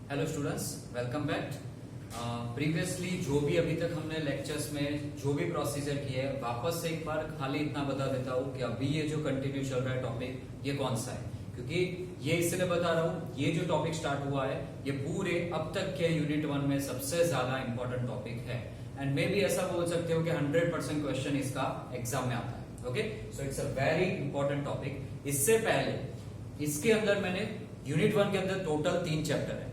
Hello students, welcome back. Previously जो भी अभी तक हमने लेक्चर्स में जो भी प्रोसीजर किया है, वापस से एक बार खाली इतना बता देता हूँ कि अभी ये जो कंटिन्यू चल रहा है टॉपिक, ये कौन सा है। क्योंकि ये इसलिए बता रहा हूँ, ये जो टॉपिक स्टार्ट हुआ है ये पूरे अब तक के यूनिट 1 में सबसे ज्यादा इंपॉर्टेंट टॉपिक है। एंड मे भी ऐसा बोल सकते हो कि 100% क्वेश्चन इसका एग्जाम में आता है। Okay, so it's a very important topic. इससे पहले इसके अंदर मैंने यूनिट 1 के अंदर टोटल 3 चैप्टर है।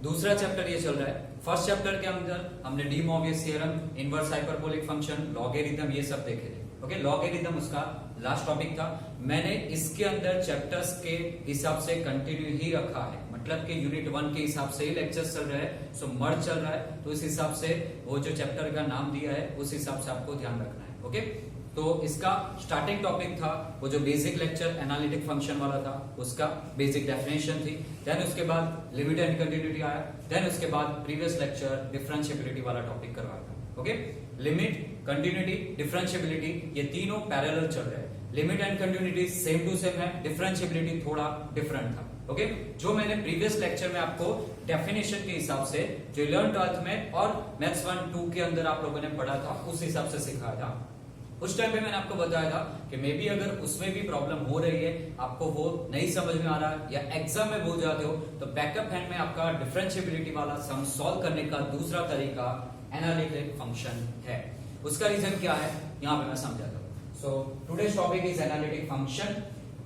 दूसरा चैप्टर ये चल रहा है। फर्स्ट चैप्टर के अंदर हमने De Moivre's theorem, inverse hyperbolic function, logarithm, ये सब देखे थे। ओके, लॉगरिथम उसका लास्ट टॉपिक था। मैंने इसके अंदर चैप्टर्स के हिसाब से कंटिन्यू ही रखा है, मतलब कि यूनिट 1 के हिसाब से ही लेक्चर्स चल रहे हैं। सो मर्ज चल रहा है, तो इस हिसाब से वो जो चैप्टर का नाम दिया है उस हिसाब से आपको ध्यान रखना है। ओके, तो इसका स्टार्टिंग टॉपिक था वो जो बेसिक लेक्चर एनालिटिक फंक्शन वाला था, उसका बेसिक डेफिनेशन थी। देन उसके बाद लिमिट एंड कंटिन्यूटी आया। देन उसके बाद प्रीवियस लेक्चर डिफरेंशिएबिलिटी वाला टॉपिक करवाया था। ओके, लिमिट, कंटिन्यूटी, डिफरेंशिएबिलिटी, ये तीनों पैरेलल चल रहे हैं। Limit and continuity same to same है, डिफरेंशिएबिलिटी थोड़ा डिफरेंट था। ओके, जो मैंने प्रीवियस लेक्चर में आपको डेफिनेशन के हिसाब से जो 11th 12th में और मैथ्स 1 2 के अंदर आप लोगों ने पढ़ा था, उस हिसाब से सिखाया था। उस टाइम पे मैंने आपको बताया था कि मे बी अगर उसमें भी प्रॉब्लम हो रही है, आपको वो नहीं समझ में आ रहा है या एग्जाम में भूल जाते हो, तो बैकअप हैंड में आपका डिफरेंशिएबिलिटी वाला सम सॉल्व करने का दूसरा तरीका एनालिटिक फंक्शन है। उसका रीजन क्या है यहाँ पे मैं समझाता हूँ। So today's topic is analytic function.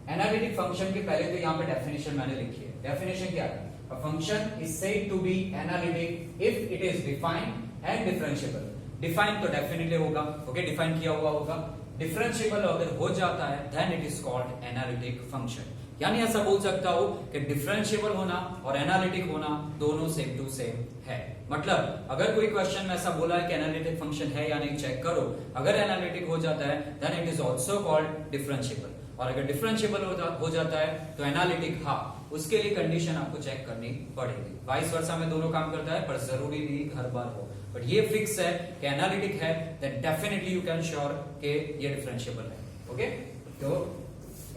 Analytic function के पहले तो यहाँ पे डेफिनेशन मैंने लिखी है। डेफिनेशन क्या है? A function is said to be analytic if it is defined and differentiable. Define तो डेफिनेटली होगा, ओके, डिफाइन किया हुआ होगा। डिफरेंशिएबल अगर हो जाता है then it is called analytic function. यानी ऐसा बोल सकता हूं कि डिफरेंशिएबल होना और एनालिटिक होना दोनों सेम टू सेम है। मतलब अगर कोई क्वेश्चन में ऐसा बोला है कि एनालिटिक फंक्शन है या नहीं, चेक करो। अगर एनालिटिक हो जाता है then it is also called differentiable, और अगर डिफरेंशिएबल हो जाता है तो एनालिटिक, हाँ, उसके लिए कंडीशन आपको चेक करनी पड़ेगी। वाइस वर्सा में दोनों काम करता है, पर जरूरी नहीं हर बार हो। बट ये फिक्स है कि एनालिटिक है, then definitely you can sure कि ये डिफरेंशिएबल है। ओके, तो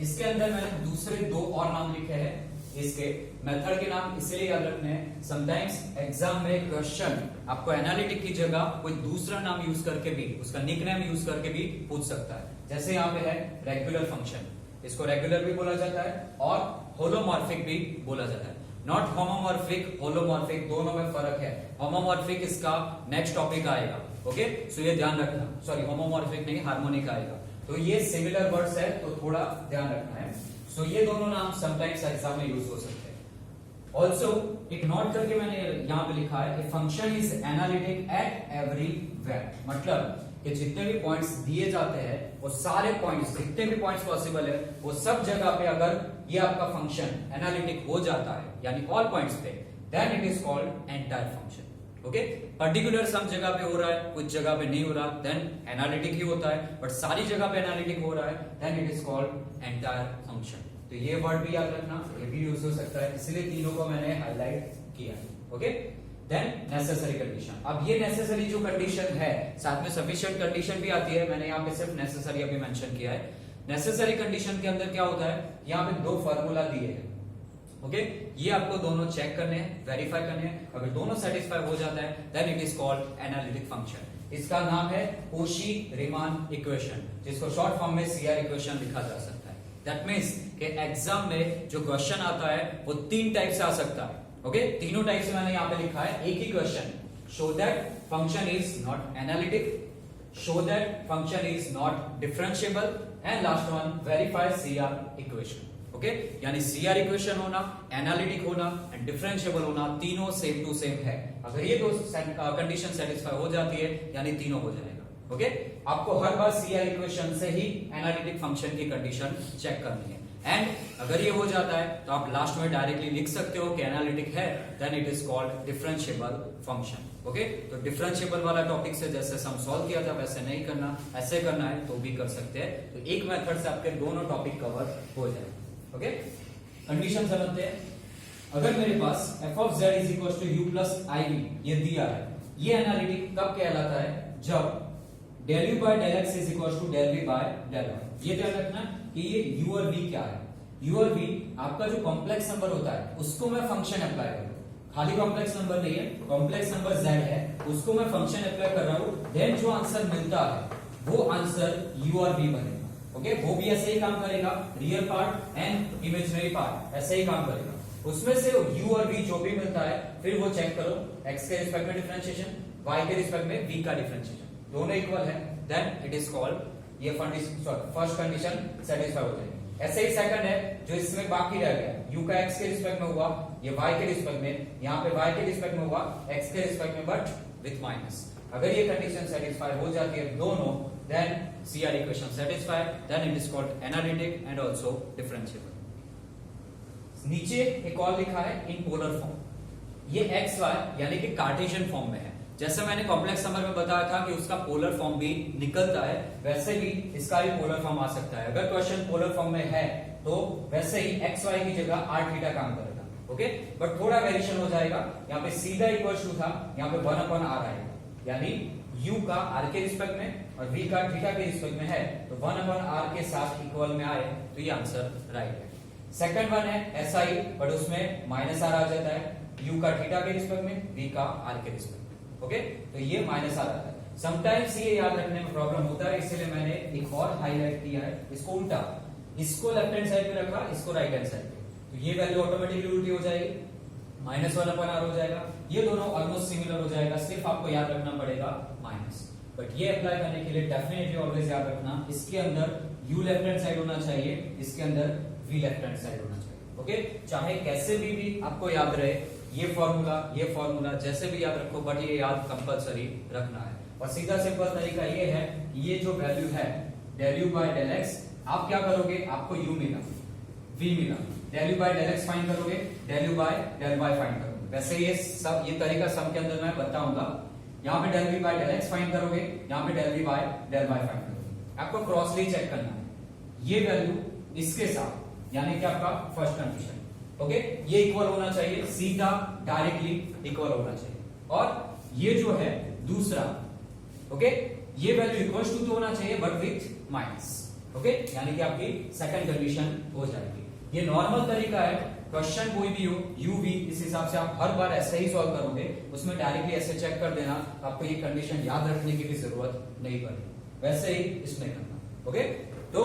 इसके अंदर मैंने दूसरे 2 और नाम लिखे हैं। इसके मेथड के नाम इसलिए याद रखने हैं, समटाइम्स एग्जाम में क्वेश्चन आपको एनालिटिक की जगह कोई दूसरा नाम यूज करके भी, उसका निकनेम यूज करके भी पूछ सकता है। जैसे यहाँ पे है रेगुलर फंक्शन, इसको रेगुलर भी बोला जाता है और होलोमॉर्फिक भी बोला जाता है। नॉट होमोमॉर्फिक, होलोमॉर्फिक, दोनों में फर्क है। होमोमॉर्फिक इसका नेक्स्ट टॉपिक आएगा। ओके, सो ये ध्यान रखना। सॉरी, होमोमॉर्फिक नहीं, हार्मोनिक आएगा। तो ये सिमिलर वर्ड्स है, तो थोड़ा ध्यान रखना है। सो ये दोनों नाम समटाइम्स एग्जाम में यूज हो सकते हैं। ऑल्सो एक नोट करके मैंने यहां पे लिखा है कि function is analytic eight everywhere. मतलब कि जितने भी पॉइंट्स दिए जाते हैं, वो सारे पॉइंट्स, जितने भी पॉइंट्स पॉसिबल है, वो सब जगह पे अगर ये आपका फंक्शन एनालिटिक हो जाता है, यानी ऑल पॉइंट्स पे, then it is called entire function. Okay, particular सब जगह पे हो रहा है, कुछ जगह पे नहीं हो रहा, देन एनालिटिक ही होता है। बट सारी जगह पे एनालिटिक हो रहा है, then it is called entire function. तो ये वर्ड भी याद रखना, ये भी यूज हो सकता है, इसलिए तीनों को मैंने हाईलाइट किया। Okay, then necessary condition. अब ये नेसेसरी जो कंडीशन है, साथ में सफिशिएंट कंडीशन भी आती है। मैंने यहाँ पे सिर्फ नेसेसरी अभी मेंशन किया है। नेसेसरी कंडीशन के अंदर क्या होता है, यहाँ पे 2 फार्मूला दिए हैं। ओके, ये आपको दोनों चेक करने हैं, वेरीफाई करने हैं। अगर दोनों सेटिस्फाई हो जाता है then it is called analytic function. इसका नाम है कोशी-रीमान इक्वेशन, जिसको शॉर्ट फॉर्म में सीआर इक्वेशन लिखा जा सकता है। दैट मींस कि एग्जाम में जो क्वेश्चन आता है वो 3 टाइप से आ सकता है। ओके, तीनों टाइप से मैंने यहाँ पे लिखा है। एक ही question, show that function is not analytic, show that function is not differentiable, and last one, verify CR equation. Okay, यानी सीआर इक्वेशन होना, एनालिटिक होना एंड डिफरेंशिएबल होना, तीनों सेम टू सेम है। अगर ये 2 कंडीशन सेटिस्फाई हो जाती है, यानी तीनों हो जाएगा। ओके, आपको हर बार सीआर इक्वेशन से ही एनालिटिक फंक्शन की कंडीशन चेक करनी है। एंड अगर ये हो जाता है तो आप लास्ट में डायरेक्टली लिख सकते हो कि एनालिटिक है, then it is called differentiable function. Okay, तो डिफरेंशिएबल वाला टॉपिक से जैसे सम सॉल्व किया था वैसे नहीं करना, ऐसे करना है तो भी कर सकते हैं। तो एक मेथड से आपके दोनों टॉपिक कवर हो जाए। ओके, कंडीशन समझते हैं। अगर मेरे पास f of z is equals to u plus iv ये दिया है, ये एनालिटिक कब कहलाता है? जब del u by del x is equals to del v by del y। ये ध्यान रखना कि ये u और v क्या है। u और v आपका जो कॉम्प्लेक्स नंबर होता है उसको मैं फंक्शन अप्लाई करूं, खाली कॉम्प्लेक्स नंबर नहीं है, कॉम्प्लेक्स नंबर z है, उसको मैं फंक्शन अप्लाई कर रहा हूं, देन जो आंसर मिलता है वो आंसर u और v बनेगा। ओके, वो भी ऐसे ही काम करेगा, real part and imaginary part ऐसे ही काम करेगा। उसमें से u और v जो भी मिलता है फिर वो चेक करो, x के रिस्पेक्ट में डिफरेंशिएशन, y के रिस्पेक्ट में v का डिफरेंशिएशन, दोनों इक्वल है, देन इट इज कॉल्ड ये फर्स्ट कंडीशन सेटिस्फाई हो जाएगी। ऐसे ही सेकंड है जो इसमें बाकी रह गया, u का x के रिस्पेक्ट में हुआ, ये y के रिस्पेक्ट में, यहाँ पे y के रिस्पेक्ट में हुआ, x के रिस्पेक्ट में बट विथ माइनस। अगर ये कंडीशन सेटिस्फाई हो जाती है दोनों, then CR equation satisfied, then it is called analytic and also differentiable। नीचे एक और लिखा है इन पोलर फॉर्म, ये x y यानी कि कार्टेशियन फॉर्म में है। जैसे मैंने कॉम्प्लेक्स नंबर में बताया था कि उसका पोलर फॉर्म भी निकलता है, वैसे भी इसका भी पोलर फॉर्म आ सकता है। अगर क्वेश्चन पोलर फॉर्म में है तो वैसे ही एक्स वाई की जगह आर थीटा काम करेगा। ओके, बट थोड़ा वेरिएशन हो जाएगा, यहाँ पे सीधा इक्वल टू था, यहाँ पे 1/r आएगा, यानी u का r के रिस्पेक्ट में और v का थीटा के रिस्पेक्ट में है, तो 1/r के साथ इक्वल में आए तो ये आंसर राइट है। सेकंड वन है ऐसा ही, बट उसमें -r आ जाता है, u का थीटा के रिस्पेक्ट में, v का r के रिस्पेक्ट में। ओके, तो ये -r आता है। समटाइम्स ये याद रखने में प्रॉब्लम होता है, इसलिए मैंने एक और हाईलाइट किया है, इसको उल्टा, इसको लेफ्ट हैंड साइड पे रखा, इसको राइट हैंड साइड पे, तो ये वैल्यू ऑटोमेटिकली उल्टी हो जाएगी, -1/r हो जाएगा। ये दोनों ऑलमोस्ट सिमिलर हो जाएगा, सिर्फ आपको याद रखना पड़ेगा माइनस। बट ये अप्लाई करने के लिए डेफिनेटली ऑलवेज याद रखना, इसके अंदर u लेफ्ट हैंड साइड होना चाहिए, इसके अंदर v लेफ्ट हैंड साइड होना चाहिए। ओके, चाहे कैसे भी आपको याद रहे, ये फॉर्मूला जैसे भी याद रखो, बट ये याद कंपलसरी रखना है। और सीधा सिंपल तरीका ये है, ये जो वैल्यू है del u by del x, आप क्या करोगे, आपको u मिला, v मिला, del u by del x find करोगे, del u by del y find करोगे। वैसे ये तरीका सम के अंदर मैं बताऊंगा। यहाँ पे del v by del x find करोगे, यहाँ पे del v by del y find करोगे। आपको क्रॉसली चेक करना है, ये वैल्यू इसके साथ, यानी कि आपका फर्स्ट कंडीशन, ओके, ये इक्वल होना चाहिए, सीधा डायरेक्टली इक्वल होना चाहिए। और ये जो है दूसरा, ओके, ये वैल्यू इक्वल टू तो होना चाहिए बट विथ माइनस। ओके, यानी कि आपकी सेकंड कंडीशन हो जाएगी। ये नॉर्मल तरीका है, क्वेश्चन कोई भी हो u v, इस हिसाब से आप हर बार ऐसे ही सॉल्व करोगे, उसमें डायरेक्टली ऐसे चेक कर देना, आपको ये कंडीशन याद रखने की भी जरूरत नहीं पड़ेगी, वैसे ही इसमें करना। ओके, तो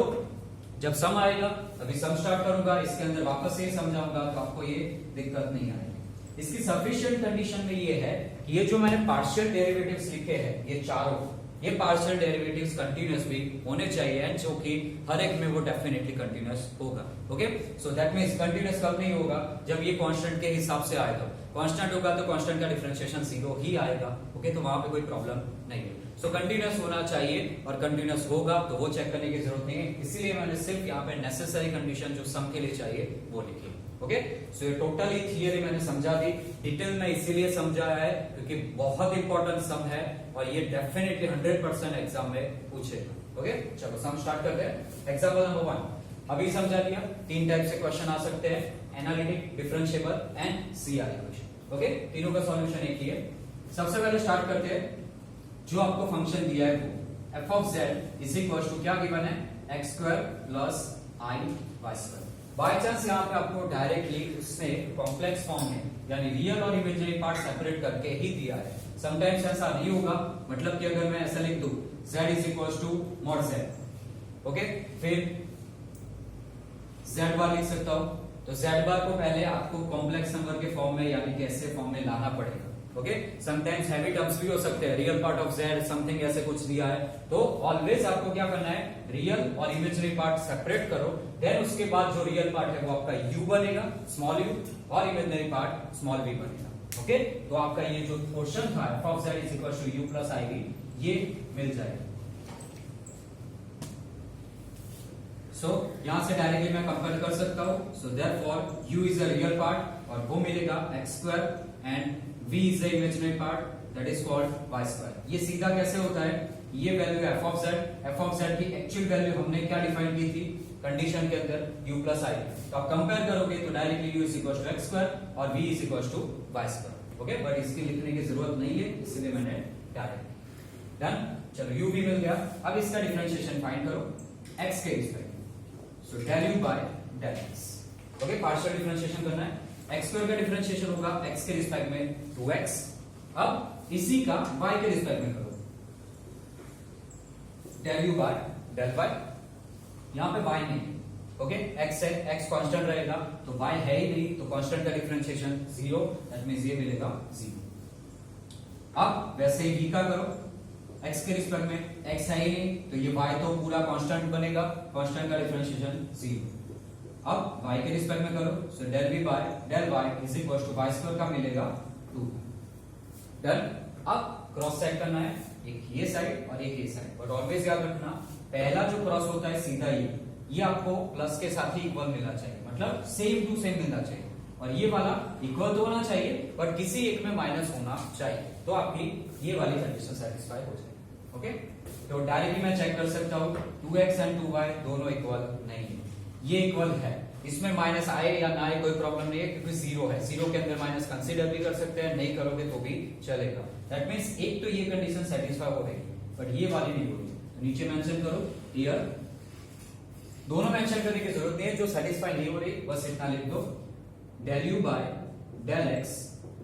जब सम आएगा, अभी सम स्टार्ट करूंगा, इसके अंदर वापस से समझाऊंगा, तो आपको ये दिक्कत नहीं आएगी। इसकी सफिशिएंट कंडीशन में ये है कि ये जो मैंने पार्शियल डेरिवेटिव्स लिखे हैं, ये चारों, ये पार्शियल डेरिवेटिव्स कंटीन्यूअस भी होने चाहिए, एंड जो कि हर एक में वो डेफिनेटली कंटीन्यूअस होगा। Okay, so that means continuous कब नहीं होगा, जब ये कांस्टेंट के हिसाब से आएगा। कांस्टेंट होगा तो कांस्टेंट का डिफरेंशिएशन 0 ही आएगा। ओके, तो वहां पे कोई प्रॉब्लम नहीं है। सो कंटीन्यूअस होना चाहिए, और कंटीन्यूअस होगा तो वो चेक करने की जरूरत नहीं है, इसीलिए मैंने सिर्फ यहाँ पे नेसेसरी कंडीशन जो सम के लिए चाहिए वो लिखी। ओके, सो ये टोटली थियरी मैंने समझा दी, डिटेल में इसीलिए समझाया है क्योंकि बहुत इंपॉर्टेंट सम है और ये डेफिनेटली 100% एग्जाम में पूछेगा। ओके, चलो सम स्टार्ट करते हैं। एग्जाम्पल नंबर 1 अभी समझा दिया, 3 टाइप से क्वेश्चन आ सकते हैं, analytic, differentiable and CR equation. Okay, तीनों का सॉल्यूशन एक ही है। सबसे पहले स्टार्ट करते हैं, जो आपको फंक्शन दिया है वो f of z is equal to क्या गिवन है, x² plus i y²। By chance यहाँ पे आपको डायरेक्टली उसने कॉम्प्लेक्स फॉर्म में, यानी रियल और इमेजिनरी पार्ट सेपरेट करके ही दिया है। समटाइम्स ऐसा नहीं होगा, मतलब कि अगर मैं ऐसा लिख दूं z is equal to mod z, okay, फिर z बार लिख सकता हूं, तो z बार को पहले आपको कॉम्प्लेक्स नंबर के फॉर्म में, यानी कि ऐसे फॉर्म में लाना पड़ेगा। ओके, समटाइम्स हैवी टर्म्स भी हो सकते हैं, real part of z something ऐसे कुछ दिया है, तो ऑलवेज आपको क्या करना है, रियल और इमेजिनरी पार्ट सेपरेट करो, देन उसके बाद जो रियल पार्ट है वो आपका u बनेगा, स्मॉल u, और इमेजिनरी पार्ट स्मॉल v बनेगा। ओके, तो आपका ये जो पोर्शन था f of z is equal to u plus iv, ये मिल जाएगा। सो यहां से डायरेक्टली मैं कंपेयर कर सकता हूं, so therefore u is a real part और वो मिलेगा x² and v is the imaginary part, that is called y²। ये सीधा कैसे होता है, ये वैल्यू है f of z की एक्चुअल वैल्यू हमने क्या डिफाइन की थी कंडीशन के अंदर, u प्लस i। तो आप कंपेयर करोगे तो directly u is equal to x² और v is equal to y²। Okay, but इसकी लिखने की जरूरत नहीं है, इसलिए मैंने डायरेक्ट डन। चलो u भी मिल गया, अब इसका डिफरेंशिएशन फाइंड करो x के respect, so del u by del x। Okay, partial differentiation करना है, एक्स स्क्वायर का डिफरेंशिएशन होगा एक्स के रिस्पेक्ट में 2x। अब इसी का y के रिस्पेक्ट में करो, del u by del y। यहां पे y नहीं, ओके, x है, x कांस्टेंट रहेगा तो y है ही नहीं, तो कांस्टेंट का डिफरेंशिएशन 0, दैट मींस ये मिलेगा 0। अब वैसे ही v का करो, x के रिस्पेक्ट में, x है ही नहीं तो ये y तो पूरा कांस्टेंट बनेगा, कांस्टेंट का डिफरेंशिएशन 0। अब y के रिस्पेक्ट में करो, so del v by del y is equal to y square का मिलेगा 2। डन। अब क्रॉस साइड करना है, एक ये साइड और एक ये साइड, बट ऑलवेज याद रखना पहला जो क्रॉस होता है सीधा ये आपको प्लस के साथ ही इक्वल मिलना चाहिए, मतलब सेम टू सेम मिलना चाहिए, और ये वाला इक्वल तो होना चाहिए बट किसी एक में माइनस होना चाहिए, तो आपकी ये वाली कंडीशन सेटिस्फाई हो जाएगी। ओके, तो डायरेक्टली मैं चेक कर सकता हूँ 2x एंड 2y दोनों इक्वल नहीं है, ये इक्वल है, इसमें माइनस आए या ना आए कोई प्रॉब्लम नहीं है क्योंकि 0 है, 0 के अंदर माइनस कंसीडर भी कर सकते हैं, नहीं करोगे तो भी चलेगा। दैट मींस एक तो ये कंडीशन सेटिस्फाई हो रही बट ये वाली नहीं हो रही, तो नीचे मेंशन करो हियर, दोनों मेंशन करने की जरूरत नहीं है, जो सेटिस्फाई नहीं हो रही बस इतना लिख दो, del u by del x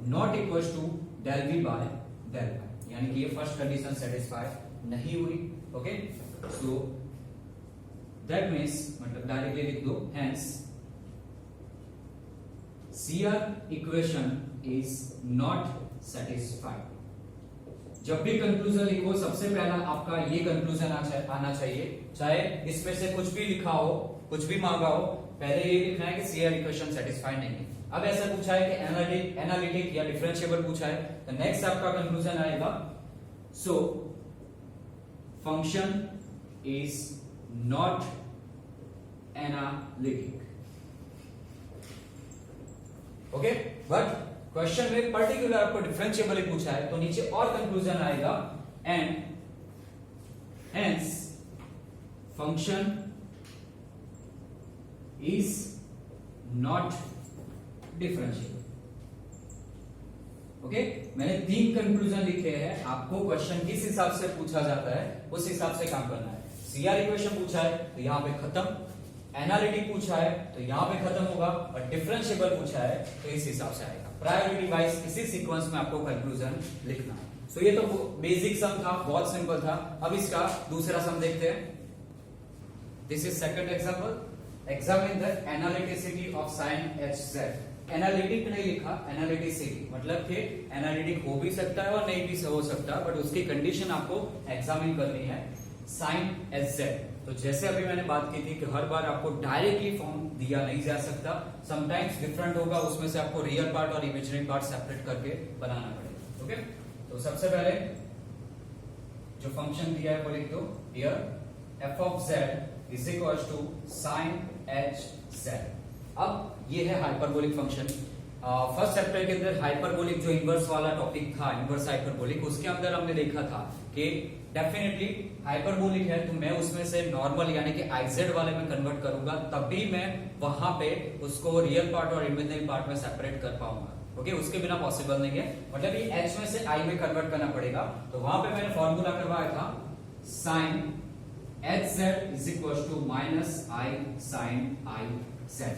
not equal to del v by del y, यानी कि ये फर्स्ट कंडीशन सेटिस्फाई नहीं हुई। ओके, सो दैट मींस मतलब डायरेक्टली लिख दो, hence CR equation is not satisfied. जब भी कंक्लूजन लिखो सबसे पहला आपका ये कंक्लूजन आना चाहिए, चाहे इसमें से कुछ भी लिखा हो, कुछ भी मांगा हो, पहले ये लिखना है कि CR इक्वेशन सेटिस्फाइड नहीं है। अब ऐसा पूछा है कि एनालिटिक या डिफरेंशिएबल पूछा है, तो नेक्स्ट आपका कंक्लूजन आएगा, so function is not analytic. Okay, but question में पर्टिकुलर आपको डिफरेंशिएबल ही पूछा है तो नीचे और कंक्लूजन आएगा, and hence function is not differentiable. Okay, मैंने 3 कंक्लूजन लिखे हैं, आपको क्वेश्चन किस हिसाब से पूछा जाता है उस हिसाब से काम करना है। CR इक्वेशन पूछा है तो यहां पे खत्म, एनालिटिक पूछा है तो यहां पे खत्म होगा, और डिफरेंशिएबल पूछा है तो इस हिसाब से आएगा। प्रायोरिटी वाइज इसी सीक्वेंस में आपको कंक्लूजन लिखना है। सो ये तो बेसिक सम था, बहुत सिंपल था। अब इसका दूसरा सम देखते हैं। This is second example, examine the analyticity of sine hz। Analytic नहीं लिखा, एनालिटिसिटी मतलब कि एनालिटिक हो भी सकता है और नहीं भी हो सकता, बट उसकी कंडीशन आपको एग्जामिन करनी है। साइन hz, तो जैसे अभी मैंने बात की थी कि हर बार आपको डायरेक्टली फॉर्म दिया नहीं जा सकता, समटाइम्स डिफरेंट होगा, उसमें से आपको रियल पार्ट और इमेजिनरी पार्ट सेपरेट करके बनाना पड़ेगा। ओके, तो सबसे पहले जो फंक्शन दिया है वो लिख दो, here f of z is equal to sine hz। अब ये है हाइपरबोलिक फंक्शन। फर्स्ट चैप्टर के अंदर हाइपरबोलिक जो इनवर्स वाला टॉपिक था, इनवर्स हाइपरबोलिक, उसके अंदर हमने देखा था कि डेफिनेटली हाइपरबोलिक है तो मैं उसमें से नॉर्मल यानी कि आईजेड वाले में कन्वर्ट करूंगा, तब भी मैं वहां पे उसको रियल पार्ट और इमेजिनरी पार्ट में सेपरेट कर पाऊंगा। ओके, उसके बिना पॉसिबल नहीं है, मतलब ये h में से i में कन्वर्ट करना पड़ेगा। तो वहां पे मैंने फॉर्मूला करवाया था sine hz is equal to minus i sine i z।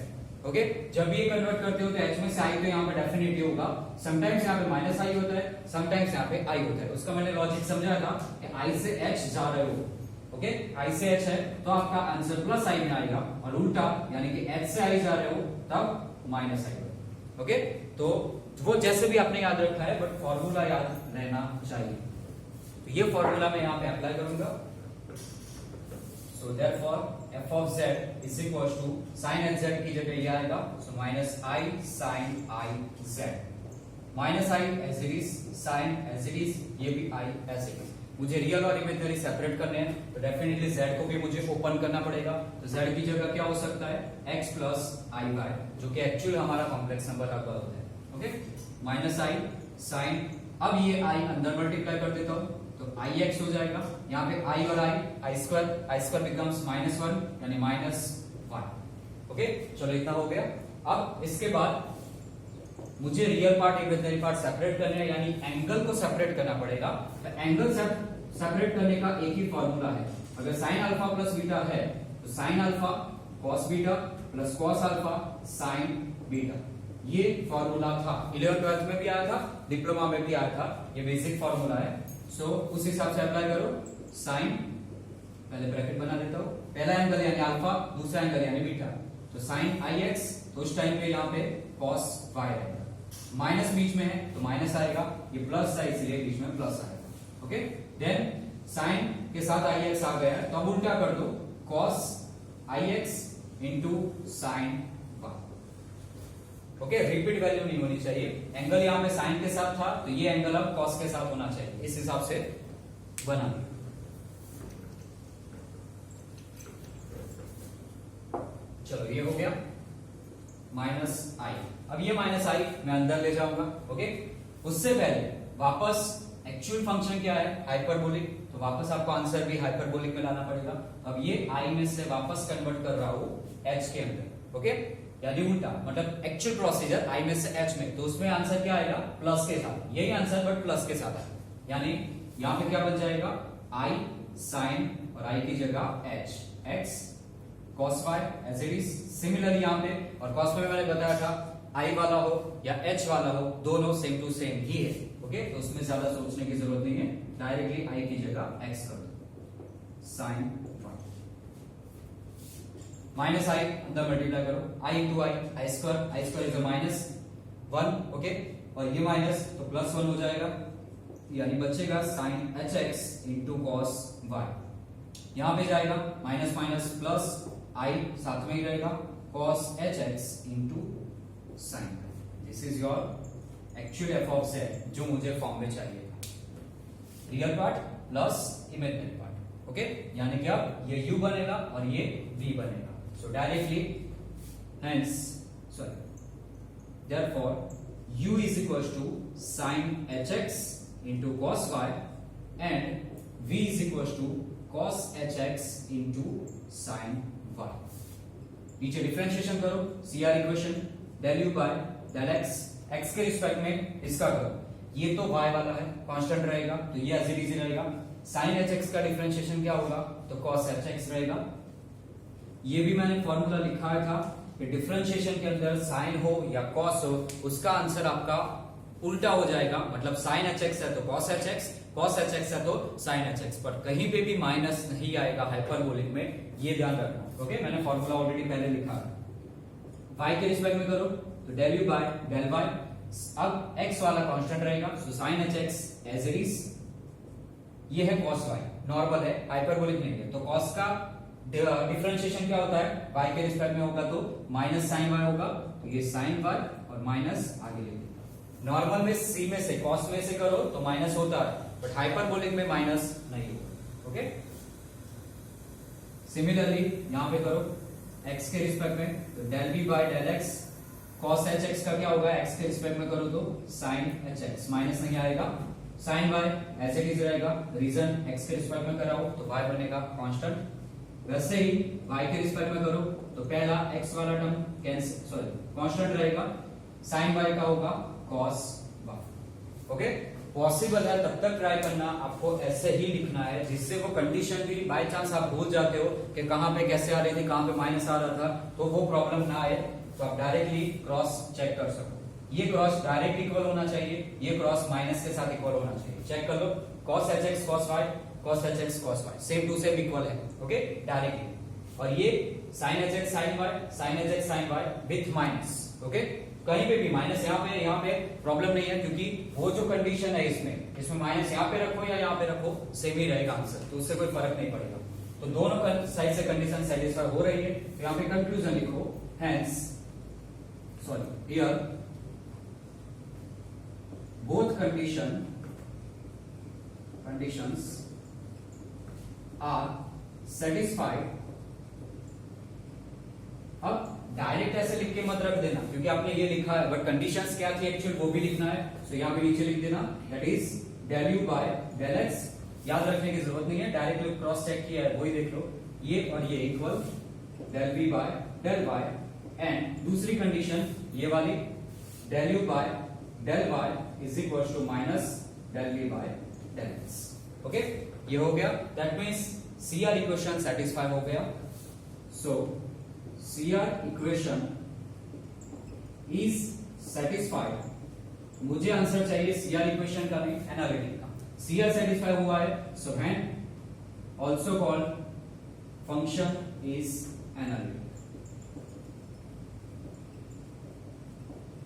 Okay, जब ये कन्वर्ट करते हो तो h में से i तो यहाँ पे डेफिनेटली होगा, समटाइम्स यहाँ पे माइनस i होता है, समटाइम्स यहाँ पे i होता है। उसका मैंने लॉजिक समझाया था कि i से h जा रहे हो, ओके, i से h है तो आपका आंसर प्लस i में आएगा, और उल्टा यानी कि h से i जा रहे हो तब माइनस i होगा। ओके, तो वो जैसे भी आपने याद रखा है, बट फॉर्मूला याद रहना चाहिए। तो ये फॉर्मूला मैं यहाँ पे अप्लाई करूंगा। So therefore f of z is equal to sin hz की जगह ये आएगा, so minus I sin I z, minus I as it is, sin as it is, ये भी I as it is। मुझे रियल और imaginary separate करने हैं तो डेफिनेटली z को भी मुझे ओपन करना पड़ेगा, तो z की जगह क्या हो सकता है x प्लस आई वाई, जो कि एक्चुअली हमारा कॉम्प्लेक्स नंबर का कर्व है। ओके, माइनस I sin, अब ये I अंदर मल्टीप्लाई कर देता हूं तो ix हो जाएगा, यहाँ पे i और i स्क्वायर बिकम्स माइनस 1 यानी माइनस 1। ओके, चलो इतना हो गया। अब इसके बाद मुझे real part imaginary part separate करने हैं, यानी एंगल को सेपरेट करना पड़ेगा। तो एंगल सेपरेट करने का एक ही फॉर्मूला है, अगर साइन अल्फा प्लस बीटा है तो sine alpha cos beta plus cos alpha sign beta. ये फॉर्मूला था, 11th-12th में भी आया था, डिप्लोमा में भी आया था, ये बेसिक फॉर्मूला है। सो उस हिसाब से अप्लाई करो। साइन, पहले ब्रैकेट बना देता हूं, पहला एंगल यानी अल्फा, दूसरा एंगल यानी बीटा, तो साइन आई एक्स, तो उस टाइम पे यहाँ पे कॉस वाई रहेगा, माइनस बीच में है तो माइनस आएगा, ये प्लस है इसलिए बीच में प्लस आएगा। ओके, देन साइन के साथ आई एक्स आ गया है, तो अब उल्टा कर दो, cos I X into sine Y. Okay, repeat value नहीं होनी चाहिए, एंगल यहां पे साइन के साथ था तो ये एंगल अब कॉस के साथ होना चाहिए, इस हिसाब से बना। चलो ये हो गया माइनस आई। अब ये माइनस आई मैं अंदर ले जाऊंगा। ओके, उससे पहले वापस एक्चुअल फंक्शन क्या है, हाइपरबोलिक, तो वापस आपको आंसर भी हाइपरबोलिक में लाना पड़ेगा। अब ये आई में से वापस कन्वर्ट कर रहा हूं एच के अंदर। ओके, यानी उल्टा, मतलब एक्चुअल प्रोसीजर आई में से एच में, तो उसमें आंसर क्या आएगा, प्लस के साथ, यही आंसर बट प्लस के साथ है। यानी यहां पे क्या बन जाएगा, आई साइन और आई की जगह h, x cos y as it is. Similarly यहां पे, और cos में मैंने बताया था i वाला हो या h वाला हो, दोनों सेम टू सेम ही है। ओके, तो उसमें ज्यादा सोचने की जरूरत नहीं है, डायरेक्टली i की जगह x कर दो, sin y माइनस i अंदर मल्टीप्लाई करो, i into I square is minus 1। Okay, और ये माइनस तो प्लस 1 हो जाएगा, यानी बचेगा sin hx into cos y। यहां पे जाएगा माइनस माइनस प्लस, आई साथ में ही रहेगा, cos hx into sine. This is your actual F of z जो मुझे फॉर्म में चाहिए था, real part plus imaginary part. Okay, यानी कि अब ये u बनेगा और ये v बनेगा। So directly hence sorry therefore u is equal to sin hx into cos y and v is equal to cos hx into sin y। नीचे differentiation करो, CR equation, del u by del x, x के respect में इसका करो, ये तो y वाला है, कांस्टेंट रहेगा, तो ये एज इट इज रहेगा। sin hx का डिफरेंशिएशन क्या होगा, तो cos hx रहेगा। ये भी मैंने फॉर्मूला लिखा था कि डिफरेंशिएशन के अंदर sin हो या cos हो, उसका आंसर आपका उल्टा हो जाएगा, मतलब sin hx है तो cos hx, cos hx है तो sin hx, पर कहीं पे भी माइनस नहीं आएगा हाइपरबोलिक में, ये ध्यान रखना। ओके, मैंने फॉर्मूला ऑलरेडी पहले लिखा है। y के रिस्पेक्ट में करो तो del u by del y, अब x वाला कांस्टेंट रहेगा, so sin hx as it is, ये है cos y, नॉर्मल है, हाइपरबोलिक नहीं है, तो cos का डिफरेंशिएशन क्या होता है, y के रिस्पेक्ट में होगा तो माइनस sin y होगा, तो ये sin y और माइनस आगे ले लेंगे। नॉर्मल में c में से cos में से करो तो माइनस होता है, बट हाइपरबोलिक में माइनस नहीं होगा। ओके, सिमिलरली यहां पे करो x के रिस्पेक्ट में, तो del v by del x, cos hx का क्या होगा, x के रिस्पेक्ट में करो तो sin hx, माइनस नहीं आएगा, sin y as it is रहेगा, रीजन x के रिस्पेक्ट में कराओ तो y बनेगा कांस्टेंट। वैसे ही y के रिस्पेक्ट में करो तो पहला x वाला टर्म कैंसिल, सॉरी कांस्टेंट रहेगा, sin y का होगा cos y। ओके, पॉसिबल है तब तक ट्राई करना, आपको ऐसे ही लिखना है जिससे वो कंडीशन भी बाय चांस आप भूल जाते हो कि कहां पे कैसे आ रही थी, कहां पे माइनस आ रहा था, तो वो प्रॉब्लम ना आए, तो आप डायरेक्टली क्रॉस चेक कर सको। ये क्रॉस डायरेक्ट इक्वल होना चाहिए, ये क्रॉस माइनस के साथ इक्वल होना चाहिए, चेक कर लो, cos hx cos y, cos hx cos y same to same equal है। ओके, डायरेक्टली, और ये sin hx sin y, sin hx sin y with minus. Okay, कहीं पे भी माइनस, यहाँ पे प्रॉब्लम नहीं है, क्योंकि वो जो कंडीशन है इसमें माइनस यहाँ पे रखो या यहाँ पे रखो सेम ही रहेगा आंसर, तो उससे कोई फर्क नहीं पड़ेगा। तो दोनों साइड से कंडीशन सेटिस्फाई हो रही है, तो यहाँ पे कंक्लूजन लिखो, hence sorry here both conditions are satisfied। अब डायरेक्ट ऐसे लिख के मत रख देना, क्योंकि आपने ये लिखा है, बट कंडीशंस क्या थी एक्चुअल वो भी लिखना है, तो यहाँ पे नीचे लिख देना, that is del u by del x। याद रखने की जरूरत नहीं है, डायरेक्टली क्रॉस चेक किया है वही देख लो, ये और ये equal del v by del y, and दूसरी कंडीशन ये वाली del u by del y is equal to minus del v by del x। Okay, ये हो गया, that means CR equation satisfy हो गया। So CR equation is satisfied, मुझे answer चाहिए सीआर इक्वेशन का भी, एनालिटिक का। सीआर सेटिस्फाई हुआ है, so when also called function is analytic.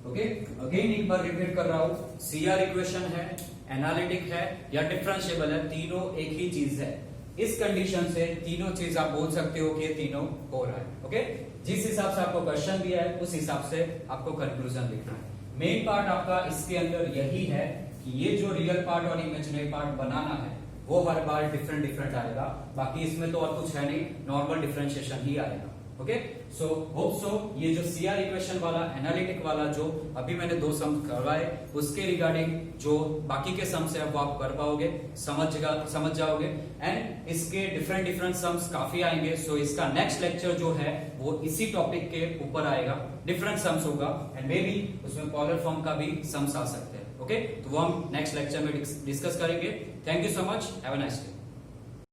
Okay, again एक बार रिपीट कर रहा हूं, सीआर इक्वेशन है, एनालिटिक है या डिफरेंशिएबल है, तीनों एक ही चीज है। इस कंडीशन से तीनों चीज आप बोल सकते हो कि ये तीनों हो रहा है। ओके, जिस हिसाब से आपको क्वेश्चन दिया है उस हिसाब से आपको कंक्लूजन लिखना है। मेन पार्ट आपका इसके अंदर यही है कि ये जो रियल पार्ट और इमेजिनरी पार्ट बनाना है वो हर बार डिफरेंट डिफरेंट आएगा, बाकी इसमें तो और कुछ है नहीं, नॉर्मल डिफरेंशिएशन ही आएगा। ओके, सो होप सो ये जो सीआर इक्वेशन वाला, एनालिटिक वाला जो अभी मैंने 2 सम करवाए उसके रिगार्डिंग जो बाकी के सम्स है वो आप कर पाओगे, समझ जाओगे। एंड इसके डिफरेंट डिफरेंट सम्स काफी आएंगे, सो इसका नेक्स्ट लेक्चर जो है वो इसी टॉपिक के ऊपर आएगा, डिफरेंट सम्स होगा एंड मे बी उसमें पॉलर फॉर्म का भी सम्स आ सकते हैं। ओके, तो वो हम नेक्स्ट लेक्चर में डिस्कस करेंगे। Thank you so much, have a nice day.